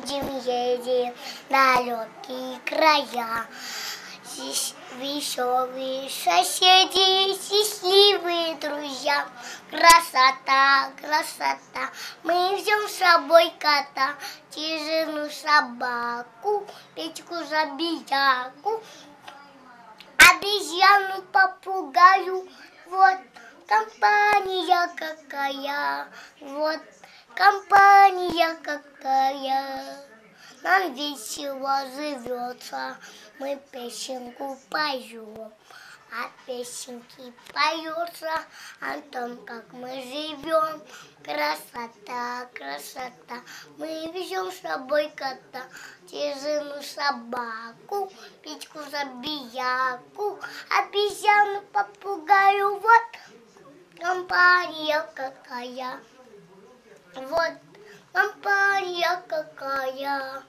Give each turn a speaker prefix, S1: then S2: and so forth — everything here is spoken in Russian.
S1: будем ездить в далекие края. Здесь веселые соседи, счастливые друзья. Красота, красота, мы взяем с собой кота, Тижину собаку, Петьку забияку, обезьяну, попугаю. Вот компания какая, вот компания какая. Нам весело живется, мы песенку поем. А песенки поются о том, как мы живем. Красота, красота, мы везем с собой кота, Тижину собаку, Петьку забияку, обезьяну, попугаю. Вот компания какая, вот компания какая.